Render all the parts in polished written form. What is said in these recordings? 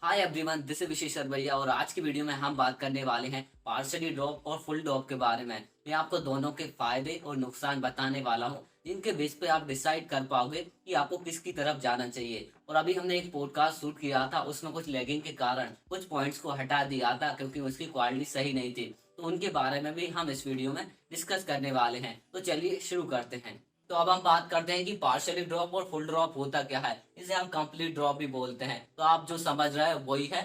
Hi everyone, this is विशेष भैया और आज की वीडियो में हम बात करने वाले हैं पार्शली ड्रॉप और फुल ड्रॉप के बारे में। मैं आपको दोनों के फायदे और नुकसान बताने वाला हूं, जिनके बेस पे आप डिसाइड कर पाओगे कि आपको किसकी तरफ जाना चाहिए। और अभी हमने एक पॉडकास्ट शूट किया था, उसमें कुछ लैगिंग के कारण कुछ पॉइंट्स को हटा दिया था क्योंकि उसकी क्वालिटी सही नहीं थी। तो उनके बारे में भी हम इस वीडियो में डिस्कस करने वाले हैं। तो चलिए शुरू करते हैं। तो अब हम बात करते हैं कि पार्शियली ड्रॉप और फुल ड्रॉप होता क्या है। इसे हम कंप्लीट ड्रॉप भी बोलते हैं। तो आप जो समझ रहे हैं वही है।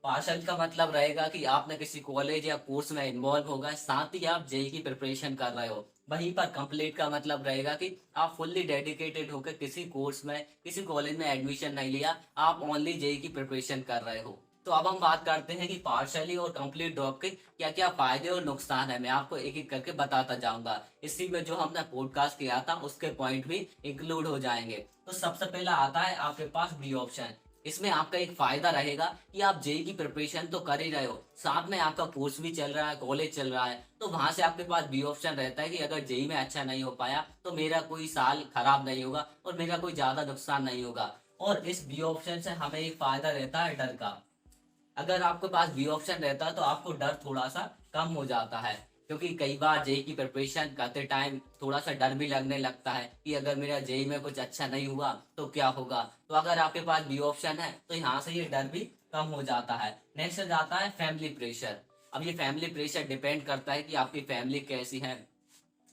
पार्शियल का मतलब रहेगा कि आपने किसी कॉलेज या कोर्स में इन्वॉल्व होगा, साथ ही आप जेई की प्रिपरेशन कर रहे हो। वहीं पर कंप्लीट का मतलब रहेगा कि आप फुल्ली डेडिकेटेड होकर किसी कोर्स में किसी कॉलेज में एडमिशन नहीं लिया, आप ओनली जेई की प्रिपरेशन कर रहे हो। तो अब हम बात करते हैं कि पार्शियली और कंप्लीट ड्रॉप के क्या क्या फायदे और नुकसान है। मैं आपको एक एक करके बताता जाऊंगा। इसी में जो हमने पॉडकास्ट किया था उसके पॉइंट भी इंक्लूड हो जाएंगे। तो सबसे पहला आता है आपके पास बी ऑप्शन। इसमें आपका एक फायदा रहेगा कि आप जेई की प्रिपरेशन तो कर ही रहे हो, साथ में आपका कोर्स भी चल रहा है, कॉलेज चल रहा है। तो वहां से आपके पास बी ऑप्शन रहता है कि अगर जेई में अच्छा नहीं हो पाया तो मेरा कोई साल खराब नहीं होगा और मेरा कोई ज्यादा नुकसान नहीं होगा। और इस बी ऑप्शन से हमें एक फायदा रहता है डर का। अगर आपके पास बी ऑप्शन रहता है तो आपको डर थोड़ा सा कम हो जाता है, क्योंकि कई बार जेई की प्रिपरेशन करते टाइम थोड़ा सा डर भी लगने लगता है कि अगर मेरा जेई में कुछ अच्छा नहीं हुआ तो क्या होगा। तो अगर आपके पास बी ऑप्शन है तो यहाँ से ये डर भी कम हो जाता है। नेक्स्ट जाता है फैमिली प्रेशर। अब ये फैमिली प्रेशर डिपेंड करता है कि आपकी फैमिली कैसी है।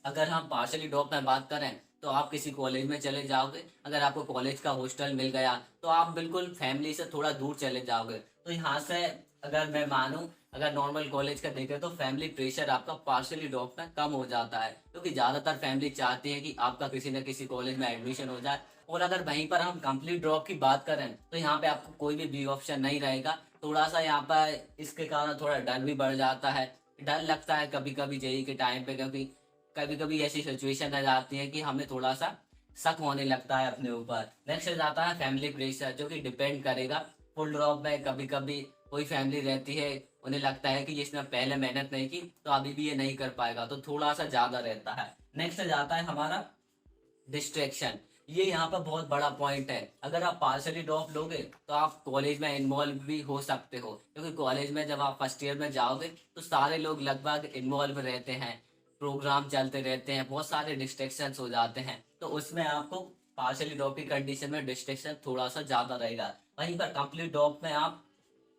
अगर हम पार्शली ड्रॉप में बात करें तो आप किसी कॉलेज में चले जाओगे, अगर आपको कॉलेज का हॉस्टल मिल गया तो आप बिल्कुल फैमिली से थोड़ा दूर चले जाओगे। तो यहाँ से अगर मैं मानूं, अगर नॉर्मल कॉलेज का देखें तो फैमिली प्रेशर आपका पार्शली ड्रॉप में कम हो जाता है, क्योंकि ज़्यादातर फैमिली चाहती है कि आपका किसी न किसी कॉलेज में एडमिशन हो जाए। और अगर वहीं पर हम कंप्लीट ड्रॉप की बात करें तो यहाँ पे आपको कोई भी बी ऑप्शन नहीं रहेगा। थोड़ा सा यहाँ पर इसके कारण थोड़ा डर भी बढ़ जाता है। डर लगता है कभी कभी जेई के टाइम पे, क्योंकि कभी कभी ऐसी सिचुएशन आ जाती है कि हमें थोड़ा सा शक होने लगता है अपने ऊपर। नेक्स्ट जाता है फैमिली प्रेशर, जो कि डिपेंड करेगा। फुल ड्रॉप में कभी कभी कोई फैमिली रहती है, उन्हें लगता है कि इसने पहले मेहनत नहीं की तो अभी भी ये नहीं कर पाएगा, तो थोड़ा सा ज्यादा रहता है। नेक्स्ट जाता है हमारा डिस्ट्रैक्शन। ये यहाँ पर बहुत बड़ा पॉइंट है। अगर आप पार्सली ड्रॉप लोगे तो आप कॉलेज में इन्वॉल्व भी हो सकते हो, क्योंकि कॉलेज में जब आप फर्स्ट ईयर में जाओगे तो सारे लोग लगभग इन्वॉल्व रहते हैं, प्रोग्राम चलते रहते हैं, बहुत सारे डिस्ट्रैक्शंस हो जाते हैं। तो उसमें आपको पार्सली ड्रॉप की कंडीशन में डिस्ट्रैक्शन थोड़ा सा ज़्यादा रहेगा। वहीं पर कंप्लीट ड्रॉप में आप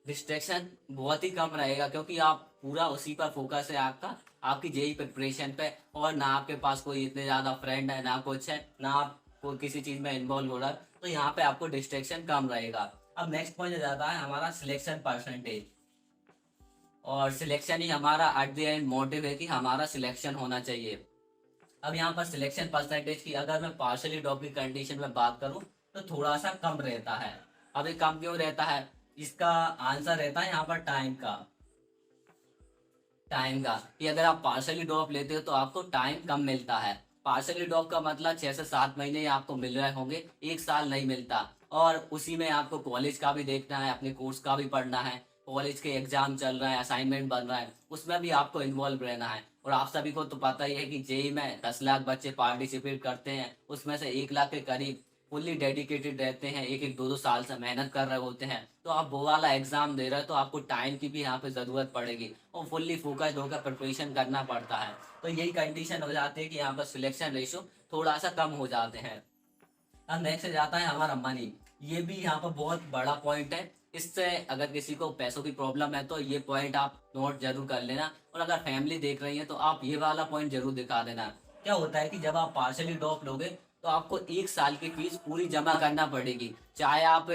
डिस्ट्रैक्शन बहुत ही कम रहेगा, क्योंकि आप पूरा उसी पर फोकस है आपका, आपकी जेई प्रिपरेशन पे। और ना आपके पास कोई इतने ज़्यादा फ्रेंड है, ना कुछ है, ना आप कोई किसी चीज़ में इन्वॉल्व हो रहा है। तो यहाँ पे आपको डिस्ट्रैक्शन कम रहेगा। अब नेक्स्ट पॉइंट जाता है हमारा सिलेक्शन परसेंटेज। और सिलेक्शन ही हमारा एट द एंड मोटिव है कि हमारा सिलेक्शन होना चाहिए। अब यहाँ पर सिलेक्शन परसेंटेज की अगर मैं पार्शली ड्रॉप की कंडीशन में बात करूँ तो थोड़ा सा कम रहता है। अब ये कम क्यों रहता है, इसका आंसर रहता है यहाँ पर टाइम का कि अगर आप पार्शली ड्रॉप लेते हो तो आपको टाइम कम मिलता है। पार्शली ड्रॉप का मतलब 6 से 7 महीने आपको मिल रहे होंगे, एक साल नहीं मिलता। और उसी में आपको कॉलेज का भी देखना है, अपने कोर्स का भी पढ़ना है, कॉलेज के एग्जाम चल रहा है, असाइनमेंट बन रहा है, उसमें भी आपको इन्वॉल्व रहना है। और आप सभी को तो पता ही है कि जेई में 10 लाख बच्चे पार्टिसिपेट करते हैं, उसमें से 1 लाख के करीब फुल्ली डेडिकेटेड रहते हैं, एक एक दो दो साल से मेहनत कर रहे होते हैं। तो आप वो वाला एग्जाम दे रहे हो तो आपको टाइम की भी यहाँ पे ज़रूरत पड़ेगी और फुल्ली फोकस्ड होकर प्रिपरेशन करना पड़ता है। तो यही कंडीशन हो जाती है कि यहाँ पर सिलेक्शन रेशो थोड़ा सा कम हो जाते हैं। अब नेक्स्ट जाता है हमारा मनी। ये भी यहाँ पर बहुत बड़ा पॉइंट है। इससे अगर किसी को पैसों की प्रॉब्लम है तो ये पॉइंट आप नोट जरूर कर लेना। और अगर फैमिली देख रही है तो आप ये वाला पॉइंट जरूर दिखा देना। क्या होता है कि जब आप पार्शली ड्रॉप लोगे तो आपको 1 साल की फीस पूरी जमा करना पड़ेगी, चाहे आप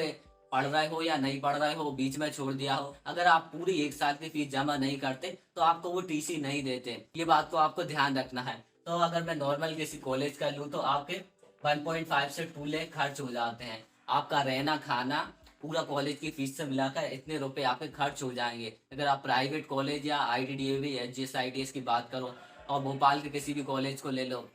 पढ़ रहे हो या नहीं पढ़ रहे हो, बीच में छोड़ दिया हो। अगर आप पूरी 1 साल की फीस जमा नहीं करते तो आपको वो टीसी नहीं देते। ये बात को आपको ध्यान रखना है। तो अगर मैं नॉर्मल किसी कॉलेज का लूँ तो आपके 1.5 से 2 लाख खर्च हो जाते हैं। आपका रहना खाना पूरा कॉलेज की फीस से मिलाकर इतने रुपए आपके खर्च हो जाएंगे। अगर आप प्राइवेट कॉलेज या आईडीडीएवी एचजीएस की बात करो और भोपाल के किसी भी कॉलेज को ले लो,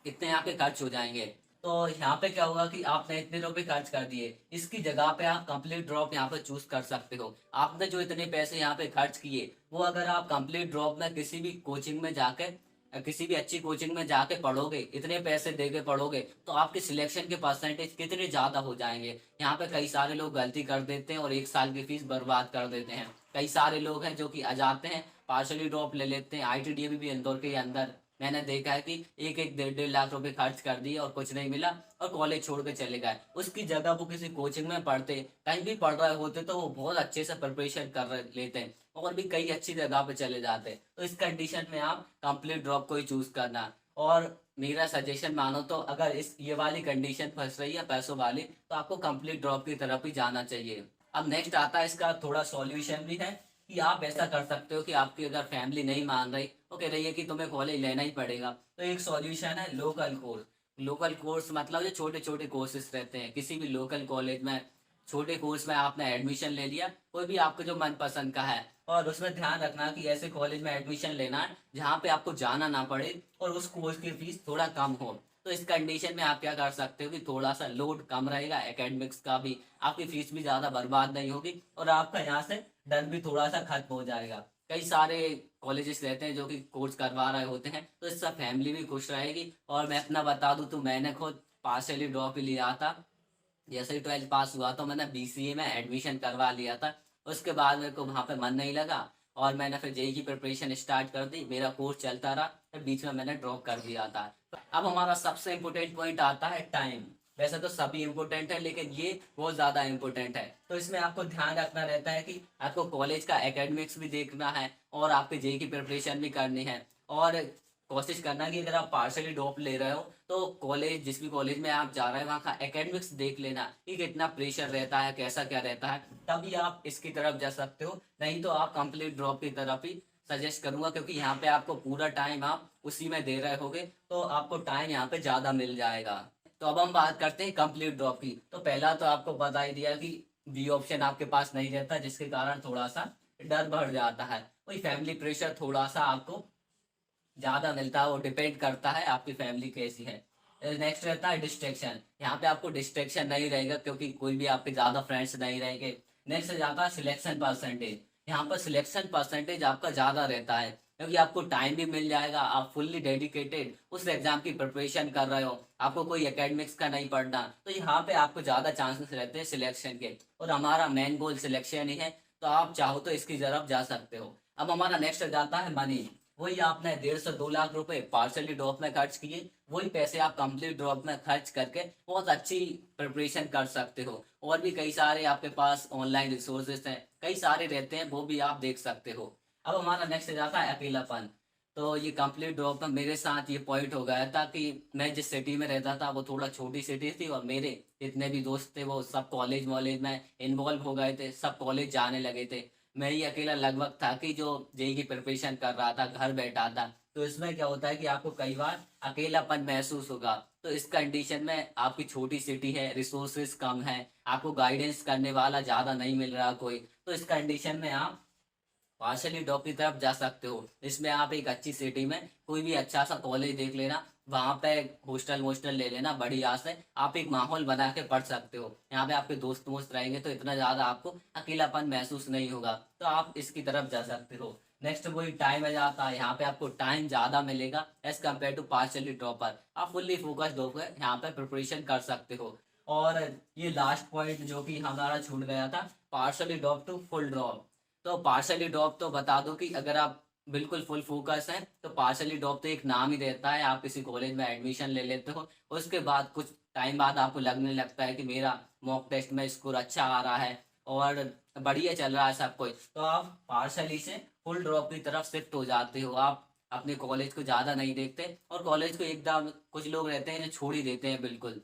इतने आपके खर्च हो जाएंगे। तो यहाँ पे क्या होगा कि आपने इतने रुपए खर्च कर दिए, इसकी जगह पे आप कंप्लीट ड्रॉप यहाँ पे चूज कर सकते हो। आपने जो इतने पैसे यहाँ पे खर्च किए वो अगर आप कंप्लीट ड्रॉप में किसी भी कोचिंग में जाकर किसी भी अच्छी कोचिंग में जाके पढ़ोगे, इतने पैसे दे के पढ़ोगे, तो आपके सिलेक्शन के परसेंटेज कितने ज्यादा हो जाएंगे। यहाँ पे कई सारे लोग गलती कर देते हैं और एक साल की फीस बर्बाद कर देते हैं। कई सारे लोग हैं जो कि आ जाते हैं, पार्शली ड्रॉप ले लेते हैं। आईटीडीए भी इंदौर के अंदर मैंने देखा है कि एक एक 1.5 लाख रुपए खर्च कर दिए और कुछ नहीं मिला और कॉलेज छोड़ के चले गए। उसकी जगह वो किसी कोचिंग में पढ़ते, कहीं भी पढ़ रहे होते, तो वो बहुत अच्छे से प्रिपरेशन लेते हैं और भी कई अच्छी जगह पे चले जाते हैं। तो इस कंडीशन में आप कंप्लीट ड्रॉप को ही चूज करना। और मेरा सजेशन मानो तो अगर इस ये वाली कंडीशन फंस रही है पैसों वाली, तो आपको कंप्लीट ड्रॉप की तरफ ही जाना चाहिए। अब नेक्स्ट आता है इसका थोड़ा सॉल्यूशन भी है कि आप ऐसा कर सकते हो कि आपकी अगर फैमिली नहीं मान रही, वो कह रही है कि तुम्हें कॉलेज लेना ही पड़ेगा, तो एक सॉल्यूशन है लोकल कोर्स। लोकल कोर्स मतलब जो छोटे छोटे कोर्सेज रहते हैं किसी भी लोकल कॉलेज में, छोटे कोर्स में आपने एडमिशन ले लिया, कोई भी आपको जो मनपसंद का है, और उसमें ध्यान रखना कि ऐसे कॉलेज में एडमिशन लेना है जहाँ पे आपको जाना ना पड़े और उस कोर्स की फीस थोड़ा कम हो। तो इस कंडीशन में आप क्या कर सकते हो कि थोड़ा सा लोड कम रहेगा एकेडमिक्स का भी, आपकी फीस भी ज़्यादा बर्बाद नहीं होगी और आपका यहाँ से डर भी थोड़ा सा खत्म हो जाएगा। कई सारे कॉलेजेस रहते हैं जो कि कोर्स करवा रहे होते हैं, तो इससे फैमिली भी खुश रहेगी। और मैं अपना बता दूं तो मैंने खुद पार्शली ड्रॉप ही लिया था। जैसे ही 12th पास हुआ तो मैंने बीसीए में एडमिशन करवा लिया था। उसके बाद मेरे को वहाँ पे मन नहीं लगा और मैंने फिर जेई की प्रिपरेशन स्टार्ट कर दी। मेरा कोर्स चलता रहा, फिर बीच में मैंने ड्रॉप कर दिया था। अब हमारा सबसे इम्पोर्टेंट पॉइंट आता है टाइम। वैसे तो सभी इम्पोर्टेंट है, लेकिन ये बहुत ज़्यादा इम्पोर्टेंट है। तो इसमें आपको ध्यान रखना रहता है कि आपको कॉलेज का एकेडमिक्स भी देखना है और आपके जेई की प्रिपरेशन भी करनी है। और कोशिश करना कि अगर आप पार्शली ड्रॉप ले रहे हो तो कॉलेज, जिस भी कॉलेज में आप जा रहे हैं वहाँ का एकेडमिक्स देख लेना कि कितना प्रेशर रहता है, कैसा क्या रहता है, तभी आप इसकी तरफ जा सकते हो। नहीं तो आप कंप्लीट ड्रॉप की तरफ ही सजेस्ट करूंगा, क्योंकि यहाँ पे आपको पूरा टाइम आप उसी में दे रहे होगे, तो आपको टाइम यहाँ पे ज़्यादा मिल जाएगा। तो अब हम बात करते हैं कंप्लीट ड्रॉप की। तो पहला तो आपको बता ही दिया कि बी ऑप्शन आपके पास नहीं रहता, जिसके कारण थोड़ा सा डर बढ़ जाता है। वही फैमिली प्रेशर थोड़ा सा आपको ज्यादा मिलता है, वो डिपेंड करता है आपकी फैमिली कैसी है। नेक्स्ट रहता है डिस्ट्रैक्शन। यहाँ पे आपको डिस्ट्रैक्शन नहीं रहेगा क्योंकि कोई भी आपके ज्यादा फ्रेंड्स नहीं रहेंगे। नेक्स्ट जाता है सिलेक्शन परसेंटेज। यहाँ पर सिलेक्शन परसेंटेज आपका ज्यादा रहता है क्योंकि आपको टाइम भी मिल जाएगा, आप फुल्ली डेडिकेटेड उस एग्जाम की प्रिपरेशन कर रहे हो, आपको कोई एकेडमिक्स का नहीं पढ़ना, तो यहाँ पे आपको ज्यादा चांसेस रहते हैं सिलेक्शन के। और हमारा मेन गोल सिलेक्शन ही है, तो आप चाहो तो इसकी तरफ जा सकते हो। अब हमारा नेक्स्ट जाता है मनी। वही आपने 1.5 से 2 लाख रुपए पार्सली ड्रॉप में खर्च किए, वही पैसे आप कंप्लीट ड्रॉप में खर्च करके बहुत अच्छी प्रिपरेशन कर सकते हो। और भी कई सारे आपके पास ऑनलाइन रिसोर्सेज हैं, कई सारे रहते हैं, वो भी आप देख सकते हो। अब हमारा नेक्स्ट जाता है अकेलापन। तो ये कंप्लीट ड्रॉप में मेरे साथ ये पॉइंट हो गया था कि मैं जिस सिटी में रहता था वो थोड़ा छोटी सिटी थी और मेरे जितने भी दोस्त थे वो सब कॉलेज वॉलेज में इन्वॉल्व हो गए थे, सब कॉलेज जाने लगे थे। मैं ही अकेला लगभग था कि जो जेई की प्रिपरेशन कर रहा था, घर बैठा था। तो इसमें क्या होता है कि आपको कई बार अकेलापन महसूस होगा। तो इस कंडीशन में आपकी छोटी सिटी है, रिसोर्सेज कम है, आपको गाइडेंस करने वाला ज्यादा नहीं मिल रहा कोई, तो इस कंडीशन में आप पार्शली ड्रॉप की तरफ जा सकते हो। इसमें आप एक अच्छी सिटी में कोई भी अच्छा सा कॉलेज देख लेना, वहां पे हॉस्टल वोस्टल ले लेना, बढ़िया से आप एक माहौल बना के पढ़ सकते हो। यहाँ पे आपके दोस्त वोस्त रहेंगे तो इतना ज्यादा आपको अकेलापन महसूस नहीं होगा, तो आप इसकी तरफ जा सकते हो। नेक्स्ट वही टाइम आ जाता है। यहाँ पे आपको टाइम ज्यादा मिलेगा as compared to partially dropper. आप फुल्ली फोकस्ड होकर यहाँ पे प्रिपरेशन कर सकते हो। और ये लास्ट पॉइंट जो कि हमारा छूट गया था, partially drop to full drop. तो पार्शली ड्रॉप तो बता दो कि अगर आप बिल्कुल फुल फोकस है तो पार्शली ड्रॉप तो एक नाम ही रहता है, आप किसी कॉलेज में एडमिशन ले लेते हो, उसके बाद कुछ टाइम बाद आपको लगने लगता है कि मेरा मॉक टेस्ट में स्कोर अच्छा आ रहा है और बढ़िया चल रहा है सब कुछ, तो आप पार्शली से फुल ड्रॉप की तरफ शिफ्ट हो जाते हो। आप अपने कॉलेज को ज़्यादा नहीं देखते और कॉलेज को एकदम, कुछ लोग रहते हैं जो छोड़ ही देते हैं, बिल्कुल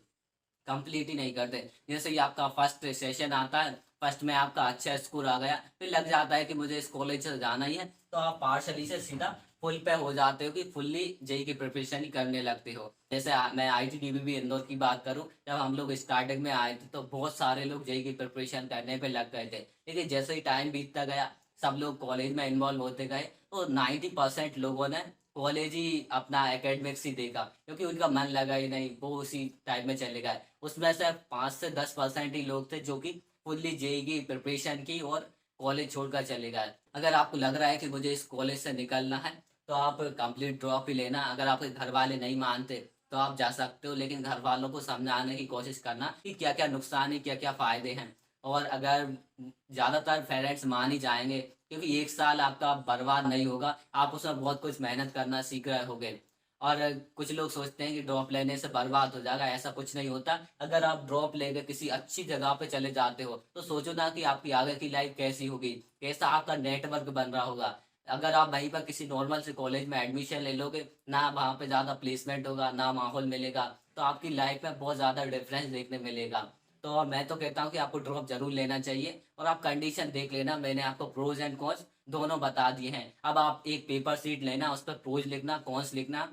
कंप्लीट ही नहीं करते। जैसे ही आपका फर्स्ट सेशन आता है, फर्स्ट में आपका अच्छा स्कोर आ गया, फिर लग जाता है कि मुझे इस कॉलेज से जाना ही है, तो आप पार्शली से सीधा फुल पे हो जाते हो कि फुल्ली जेई की प्रिपरेशन ही करने लगते हो। जैसे मैं आईटीडीबी इंदौर की बात करूं, जब हम लोग स्टार्टिंग में आए थे तो बहुत सारे लोग जेई की प्रिपरेशन करने पे लग गए थे, लेकिन जैसे ही टाइम बीतता गया सब लोग कॉलेज में इन्वॉल्व होते गए, तो 90% लोगों ने कॉलेज ही अपना एकेडमिक्स ही देखा, क्योंकि उनका मन लगा ही नहीं, वो उसी टाइप में चले गए। उसमें से 5 से 10% ही लोग थे जो कि फुल्ली जेई की प्रिपरेशन की और कॉलेज छोड़कर चले गए। अगर आपको लग रहा है कि मुझे इस कॉलेज से निकलना है, तो आप कंप्लीट ड्रॉप ही लेना। अगर आपके घर वाले नहीं मानते तो आप जा सकते हो, लेकिन घर वालों को समझाने की कोशिश करना कि क्या क्या नुकसान है, क्या क्या फायदे हैं। और अगर ज़्यादातर पेरेंट्स मान ही जाएंगे, क्योंकि 1 साल आपका बर्बाद नहीं होगा, आप उसमें बहुत कुछ मेहनत करना सीख रहे होगे। और कुछ लोग सोचते हैं कि ड्रॉप लेने से बर्बाद हो जाएगा, ऐसा कुछ नहीं होता। अगर आप ड्रॉप लेकर किसी अच्छी जगह पे चले जाते हो तो सोचो ना कि आपकी आगे की लाइफ कैसी होगी, कैसा आपका नेटवर्क बन रहा होगा। अगर आप वहीं पर किसी नॉर्मल से कॉलेज में एडमिशन ले लोगे, ना वहाँ पे ज़्यादा प्लेसमेंट होगा, ना माहौल मिलेगा, तो आपकी लाइफ में बहुत ज़्यादा डिफरेंस देखने मिलेगा। तो मैं तो कहता हूँ कि आपको ड्रॉप जरूर लेना चाहिए, और आप कंडीशन देख लेना। मैंने आपको प्रोज एंड कॉन्स दोनों बता दिए हैं। अब आप एक पेपर शीट लेना, उस पर प्रोज लिखना, कॉन्स लिखना,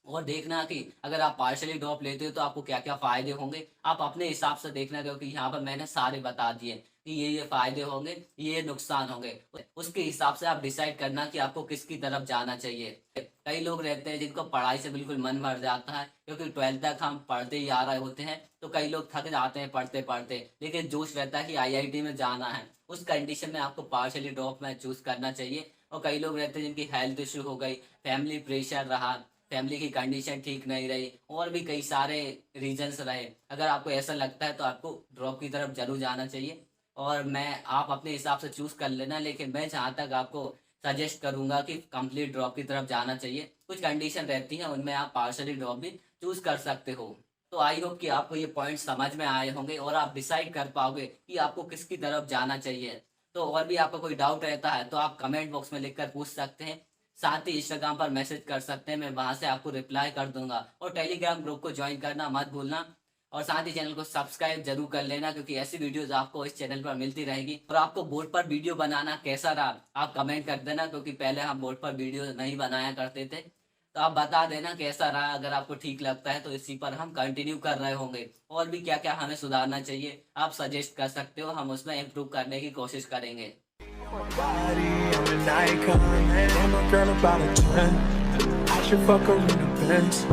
और देखना कि अगर आप पार्शली ड्रॉप लेते हो तो आपको क्या क्या फायदे होंगे। आप अपने हिसाब से देखना, क्योंकि यहाँ पर मैंने सारे बता दिए कि ये फायदे होंगे, ये नुकसान होंगे। उसके हिसाब से आप डिसाइड करना कि आपको किसकी तरफ जाना चाहिए। कई लोग रहते हैं जिनको पढ़ाई से बिल्कुल मन भर जाता है, क्योंकि 12th तक हम पढ़ते ही आ रहे होते हैं, तो कई लोग थक जाते हैं पढ़ते पढ़ते, लेकिन जोश रहता है कि आईआईटी में जाना है। उस कंडीशन में आपको पार्शली ड्रॉप में चूज करना चाहिए। और कई लोग रहते हैं जिनकी हेल्थ इश्यू हो गई, फैमिली प्रेशर रहा, फैमिली की कंडीशन ठीक नहीं रही, और भी कई सारे रीजंस रहे। अगर आपको ऐसा लगता है तो आपको ड्रॉप की तरफ जरूर जाना चाहिए। और मैं आप अपने हिसाब से चूज कर लेना, लेकिन मैं जहाँ तक आपको सजेस्ट करूंगा कि कंप्लीट ड्रॉप की तरफ जाना चाहिए। कुछ कंडीशन रहती हैं, उनमें आप पार्शली ड्रॉप भी चूज कर सकते हो। तो आई होप कि आपको ये पॉइंट समझ में आए होंगे और आप डिसाइड कर पाओगे कि आपको किसकी तरफ जाना चाहिए। तो और भी आपको कोई डाउट रहता है तो आप कमेंट बॉक्स में लिखकर पूछ सकते हैं। साथ ही इंस्टाग्राम पर मैसेज कर सकते हैं, मैं वहां से आपको रिप्लाई कर दूंगा। और टेलीग्राम ग्रुप को ज्वाइन करना मत भूलना। और साथ ही चैनल को सब्सक्राइब जरूर कर लेना, क्योंकि ऐसी वीडियोस आपको इस चैनल पर मिलती रहेगी। और आपको बोर्ड पर वीडियो बनाना कैसा रहा आप कमेंट कर देना, क्योंकि पहले हम बोर्ड पर वीडियो नहीं बनाया करते थे। तो आप बता देना कैसा रहा। अगर आपको ठीक लगता है तो इसी पर हम कंटिन्यू कर रहे होंगे। और भी क्या क्या हमें सुधारना चाहिए आप सजेस्ट कर सकते हो, हम उसमें इम्प्रूव करने की कोशिश करेंगे। Body, I'm an icon. And I'm a girl about a 10. I should fuck her in the Benz.